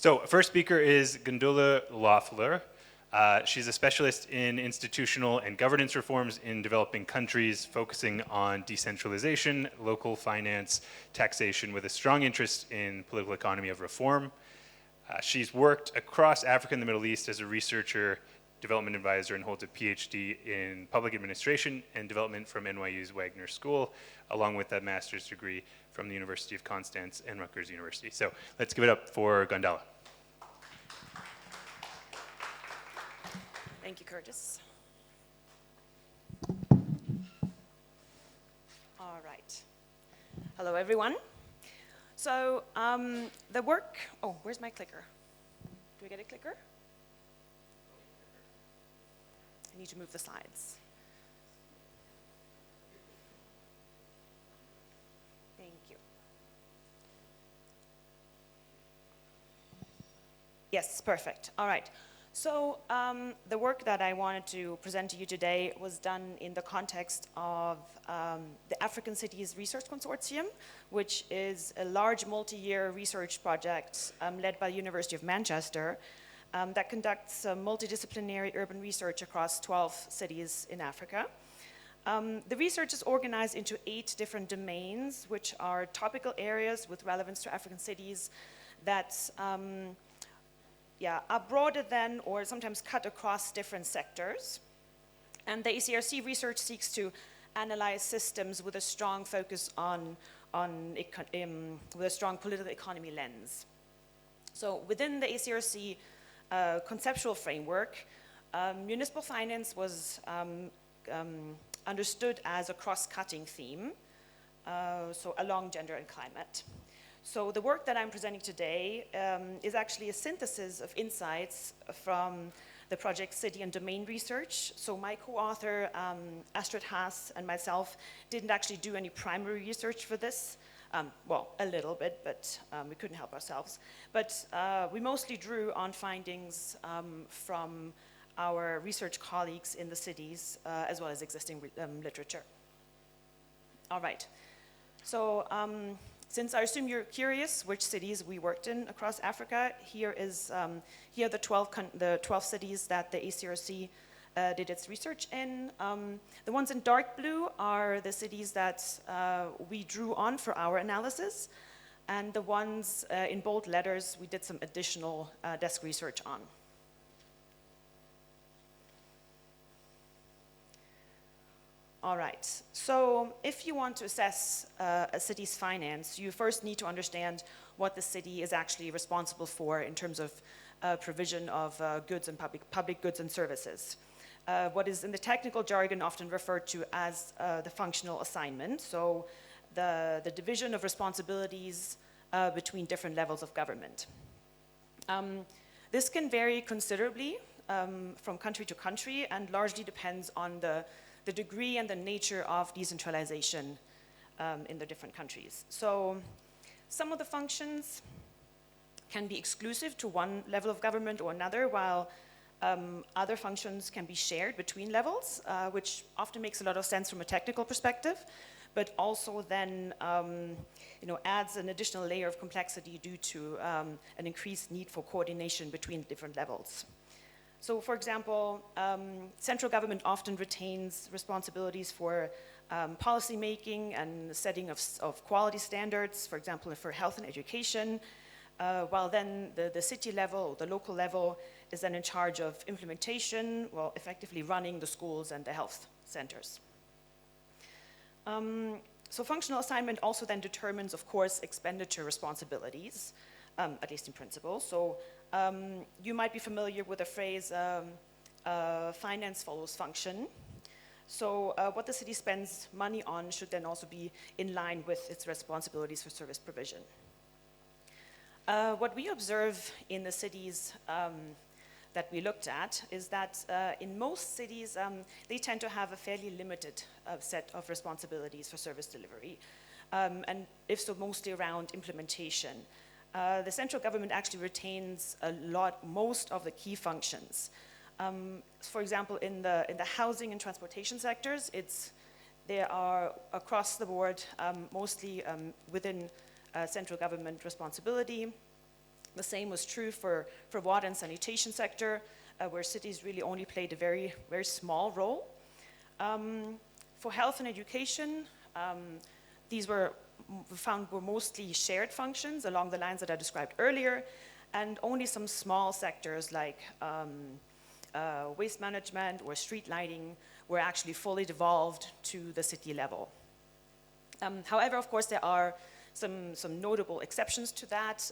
So first speaker is Gundula Löffler. She's a specialist in institutional and governance reforms in developing countries, focusing on decentralization, local finance, taxation, with a strong interest in political economy of reform. She's worked across Africa and the Middle East as a researcher, development advisor, and holds a PhD in public administration and development from NYU's Wagner School, along with a master's degree from the University of Constance and Rutgers University. So let's give it up for Gundula. Thank you, Curtis. All right. Hello, everyone. So the work, oh, where's my clicker? Do I get a clicker? I need to move the slides. Thank you. Yes, perfect. All right. So the work that I wanted to present to you today was done in the context of the African Cities Research Consortium, which is a large multi-year research project led by the University of Manchester that conducts multidisciplinary urban research across 12 cities in Africa. The research is organized into 8 different domains, which are topical areas with relevance to African cities that are broader than or sometimes cut across different sectors. And the ACRC research seeks to analyze systems with a strong focus with a strong political economy lens. So within the ACRC conceptual framework, municipal finance was understood as a cross-cutting theme, so along gender and climate. So the work that I'm presenting today is actually a synthesis of insights from the project City and Domain Research. So my co-author, Astrid Haas, and myself didn't actually do any primary research for this. Well, a little bit, but we couldn't help ourselves. But we mostly drew on findings from our research colleagues in the cities, as well as existing literature. All right. So since I assume you're curious which cities we worked in across Africa, here are the 12 cities that the ACRC did its research in. The ones in dark blue are the cities that we drew on for our analysis, and the ones in bold letters we did some additional desk research on. All right, so if you want to assess a city's finance, you first need to understand what the city is actually responsible for in terms of provision of goods and public goods and services. What is in the technical jargon often referred to as the functional assignment, so the division of responsibilities between different levels of government. This can vary considerably from country to country and largely depends on the degree and the nature of decentralization in the different countries. So some of the functions can be exclusive to one level of government or another, while other functions can be shared between levels, which often makes a lot of sense from a technical perspective, but also then adds an additional layer of complexity due to an increased need for coordination between different levels. So, for example, central government often retains responsibilities for policy making and setting of quality standards, for example, for health and education, while then the city level or the local level is then in charge of implementation, well, effectively running the schools and the health centers. So functional assignment also then determines, of course, expenditure responsibilities, at least in principle. So you might be familiar with the phrase finance follows function. So what the city spends money on should then also be in line with its responsibilities for service provision. What we observe in the cities that we looked at is that in most cities, they tend to have a fairly limited set of responsibilities for service delivery, and if so, mostly around implementation. The central government actually retains most of the key functions. For example, in the housing and transportation sectors, they are across the board mostly within central government responsibility. The same was true for water and sanitation sector, where cities really only played a very, very small role. For health and education, these were mostly shared functions along the lines that I described earlier, and only some small sectors like waste management or street lighting were actually fully devolved to the city level. However, of course, there are some notable exceptions to that,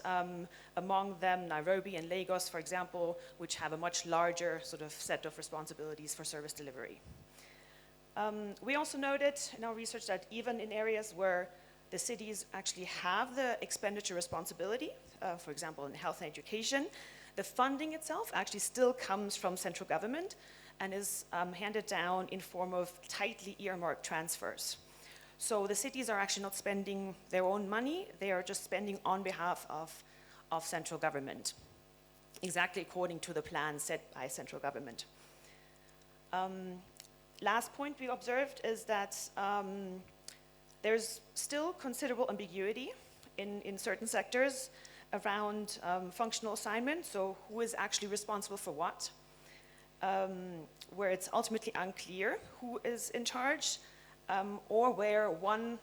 among them Nairobi and Lagos, for example, which have a much larger sort of set of responsibilities for service delivery. We also noted in our research that even in areas where the cities actually have the expenditure responsibility, for example, in health and education, the funding itself actually still comes from central government and is handed down in form of tightly earmarked transfers. So the cities are actually not spending their own money, they are just spending on behalf of central government, exactly according to the plan set by central government. Last point we observed is that there's still considerable ambiguity in certain sectors around functional assignment, so who is actually responsible for what, where it's ultimately unclear who is in charge, or where one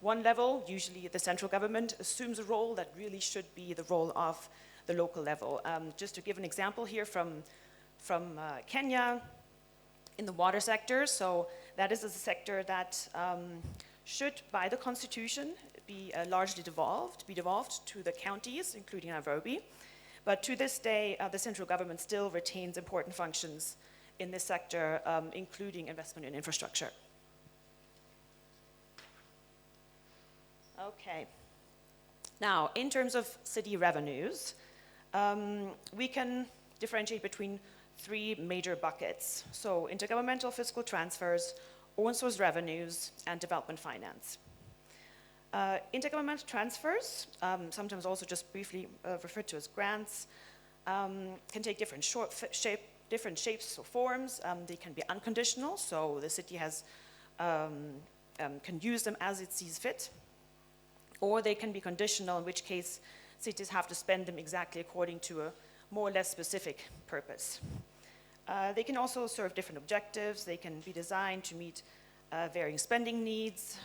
level, usually the central government, assumes a role that really should be the role of the local level. Just to give an example here from Kenya, in the water sector, so that is a sector that should, by the constitution, be largely devolved to the counties, including Nairobi. But to this day, the central government still retains important functions in this sector, including investment in infrastructure. Okay. Now, in terms of city revenues, we can differentiate between three major buckets. So intergovernmental fiscal transfers, own source revenues, and development finance. Intergovernmental transfers, sometimes also just briefly referred to as grants, can take different shapes or forms. They can be unconditional, so the city can use them as it sees fit. Or they can be conditional, in which case cities have to spend them exactly according to a more or less specific purpose. They can also serve different objectives. They can be designed to meet varying spending needs.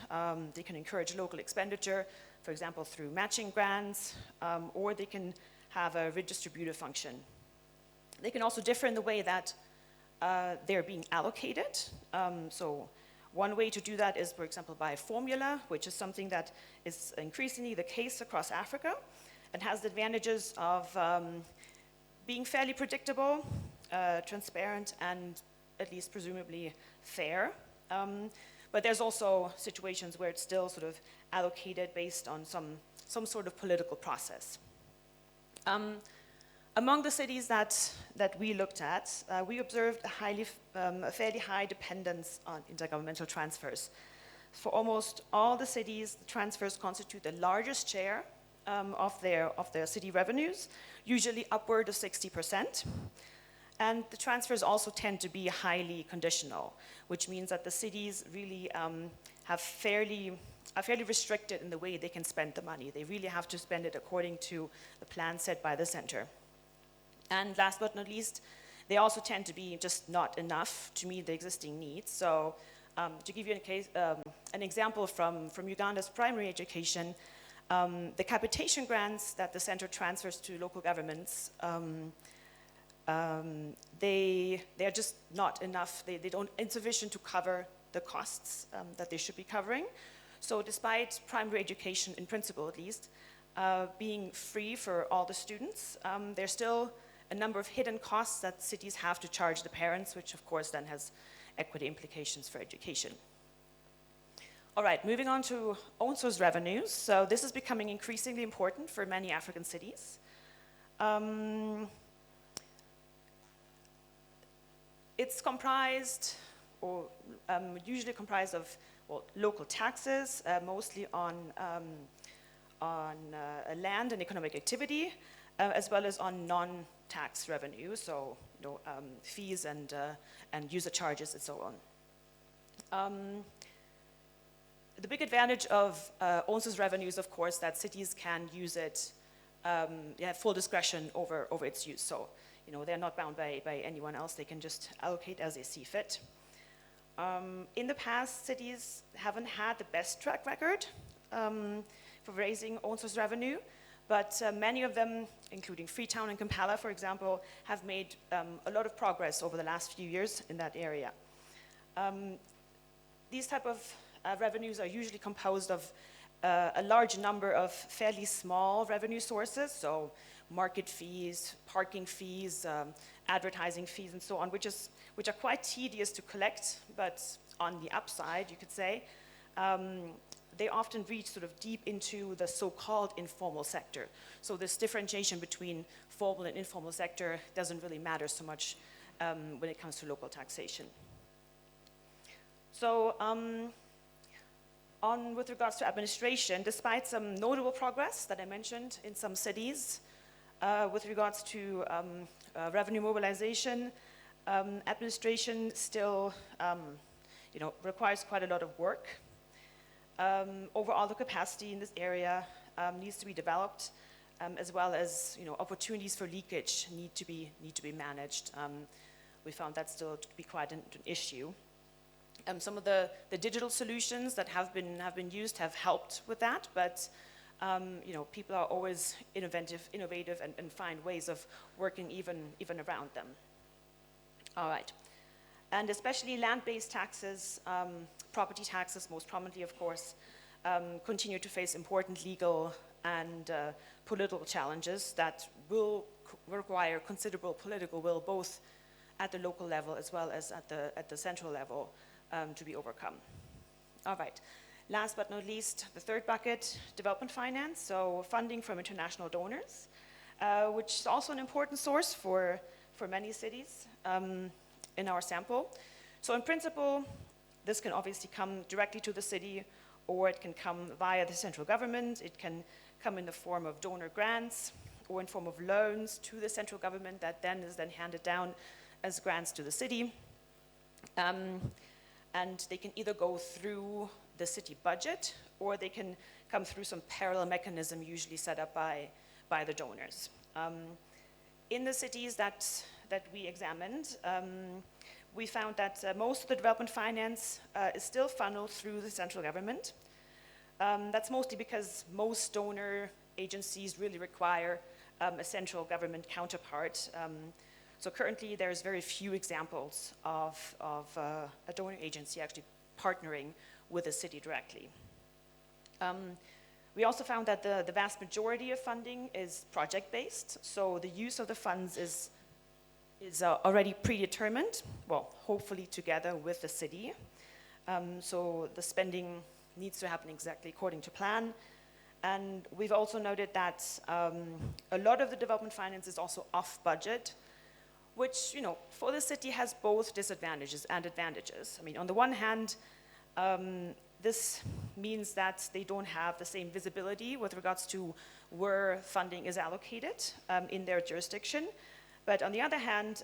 They can encourage local expenditure, for example, through matching grants, or they can have a redistributive function. They can also differ in the way that they're being allocated. So one way to do that is, for example, by a formula, which is something that is increasingly the case across Africa and has the advantages of being fairly predictable, transparent, and at least presumably fair. But there's also situations where it's still sort of allocated based on some sort of political process. Among the cities that we looked at, we observed a fairly high dependence on intergovernmental transfers. For almost all the cities, the transfers constitute the largest share of their city revenues, usually upward of 60%. And the transfers also tend to be highly conditional, which means that the cities really are fairly restricted in the way they can spend the money. They really have to spend it according to the plan set by the center. And last but not least, they also tend to be just not enough to meet the existing needs. So to give you an example from Uganda's primary education, the capitation grants that the center transfers to local governments, they're just not enough. They don't insufficient to cover the costs that they should be covering. So despite primary education, in principle at least, being free for all the students, there's still a number of hidden costs that cities have to charge the parents, which of course then has equity implications for education. All right, moving on to own source revenues. So this is becoming increasingly important for many African cities. It's comprised, or usually comprised of local taxes, mostly on land and economic activity, as well as on non-tax revenue, so fees and user charges and so on. The big advantage of own source revenue is, of course, that cities can use it have full discretion over its use. So, they're not bound by anyone else. They can just allocate as they see fit. In the past, cities haven't had the best track record for raising own source revenue, but many of them, including Freetown and Kampala, for example, have made a lot of progress over the last few years in that area. These type of revenues are usually composed of a large number of fairly small revenue sources, so market fees, parking fees, advertising fees, and so on, which are quite tedious to collect, but on the upside, you could say, they often reach sort of deep into the so-called informal sector. So this differentiation between formal and informal sector doesn't really matter so much when it comes to local taxation. So with regards to administration, despite some notable progress that I mentioned in some cities, with regards to revenue mobilization, administration still requires quite a lot of work. Overall, the capacity in this area needs to be developed, as well as opportunities for leakage need to be managed. We found that still to be quite an issue. Some of the digital solutions that have been used have helped with that, but people are always innovative and find ways of working even around them. All right. And especially land-based taxes, property taxes most prominently, of course, continue to face important legal and political challenges that will require considerable political will, both at the local level as well as at the central level, to be overcome. All right. Last but not least, the third bucket, development finance, so funding from international donors, which is also an important source for many cities in our sample. So in principle, this can obviously come directly to the city, or it can come via the central government. It can come in the form of donor grants or in form of loans to the central government that then is handed down as grants to the city. And they can either go through the city budget, or they can come through some parallel mechanism usually set up by the donors. In the cities that we examined, we found that most of the development finance is still funneled through the central government. That's mostly because most donor agencies really require a central government counterpart. So currently there's very few examples of a donor agency actually partnering with a city directly. We also found that the vast majority of funding is project-based, so the use of the funds is already predetermined, well, hopefully together with the city. So the spending needs to happen exactly according to plan. And we've also noted that a lot of the development finance is also off budget, which, for the city has both disadvantages and advantages. I mean, on the one hand, this means that they don't have the same visibility with regards to where funding is allocated in their jurisdiction. But on the other hand,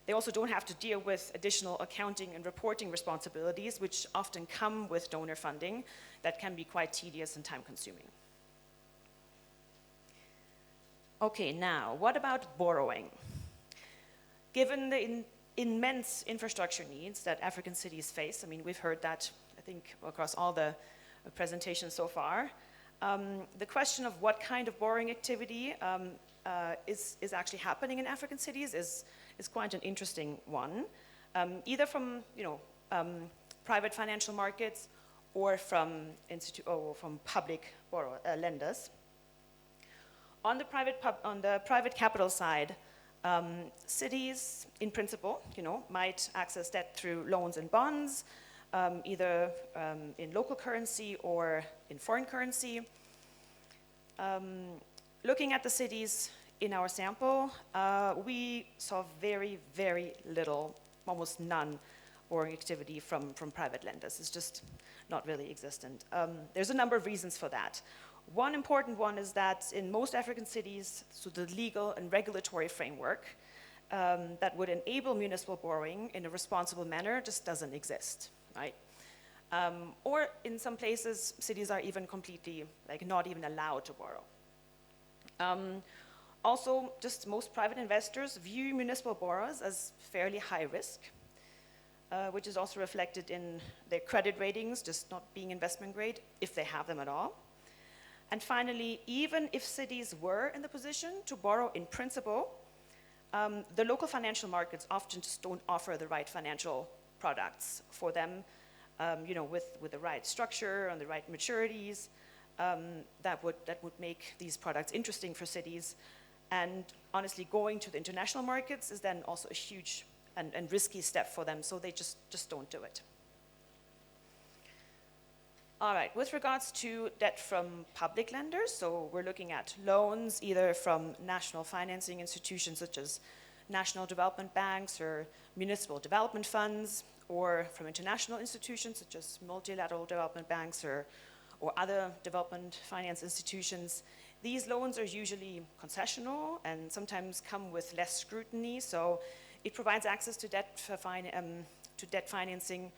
they also don't have to deal with additional accounting and reporting responsibilities, which often come with donor funding that can be quite tedious and time-consuming. Okay, now, what about borrowing? Given the immense infrastructure needs that African cities face, I mean, we've heard that, I think, across all the presentations so far, the question of what kind of borrowing activity is actually happening in African cities is quite an interesting one, either from private financial markets or from public lenders. On the private capital side, cities, in principle, might access debt through loans and bonds, either in local currency or in foreign currency. Looking at the cities in our sample, we saw very, very little, almost none, borrowing activity from private lenders. It's just not really existent. There's a number of reasons for that. One important one is that in most African cities, so the legal and regulatory framework that would enable municipal borrowing in a responsible manner just doesn't exist, right? Or in some places, cities are even completely, not even allowed to borrow. Also, just most private investors view municipal borrowers as fairly high risk, which is also reflected in their credit ratings, just not being investment grade, if they have them at all. And finally, even if cities were in the position to borrow in principle, the local financial markets often just don't offer the right financial products for them, with the right structure and the right maturities, that would make these products interesting for cities. And honestly, going to the international markets is then also a huge and risky step for them, so they just don't do it. All right, with regards to debt from public lenders, so we're looking at loans either from national financing institutions such as national development banks or municipal development funds, or from international institutions such as multilateral development banks or other development finance institutions. These loans are usually concessional and sometimes come with less scrutiny, so it provides access to debt financing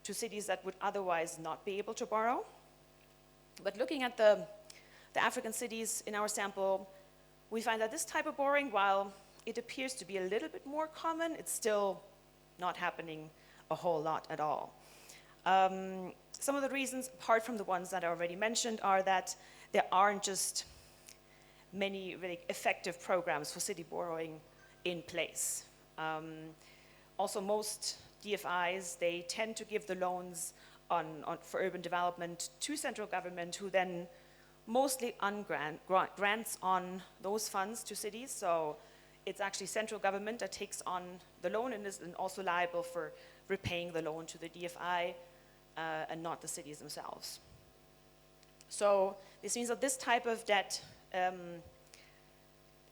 to cities that would otherwise not be able to borrow. But looking at the African cities in our sample, we find that this type of borrowing, while it appears to be a little bit more common, it's still not happening a whole lot at all. Some of the reasons, apart from the ones that I already mentioned, are that there aren't just many really effective programs for city borrowing in place. Also, most DFIs, they tend to give the loans for urban development to central government, who then mostly grants on those funds to cities. So it's actually central government that takes on the loan and is also liable for repaying the loan to the DFI, and not the cities themselves. So this means that this type of debt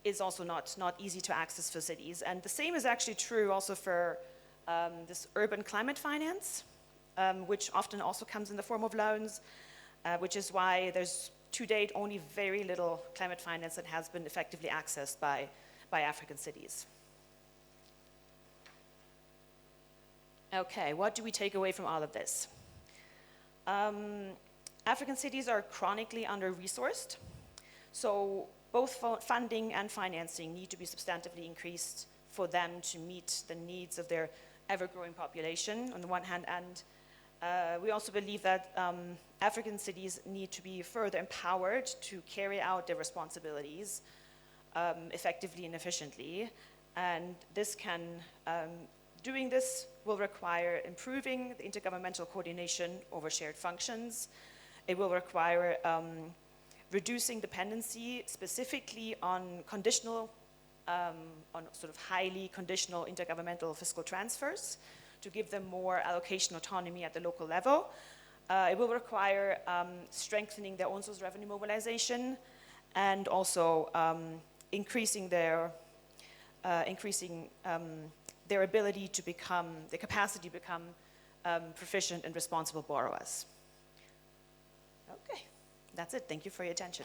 is also not easy to access for cities. And the same is actually true also for this urban climate finance, which often also comes in the form of loans, which is why there's to date only very little climate finance that has been effectively accessed by African cities. Okay, what do we take away from all of this? African cities are chronically under-resourced, so both funding and financing need to be substantively increased for them to meet the needs of their ever-growing population on the one hand, and we also believe that African cities need to be further empowered to carry out their responsibilities effectively and efficiently, and doing this will require improving the intergovernmental coordination over shared functions. It will require reducing dependency specifically on on sort of highly conditional intergovernmental fiscal transfers to give them more allocation autonomy at the local level. It will require strengthening their own source of revenue mobilization and also increasing their ability to their capacity to become proficient and responsible borrowers. Okay, that's it. Thank you for your attention.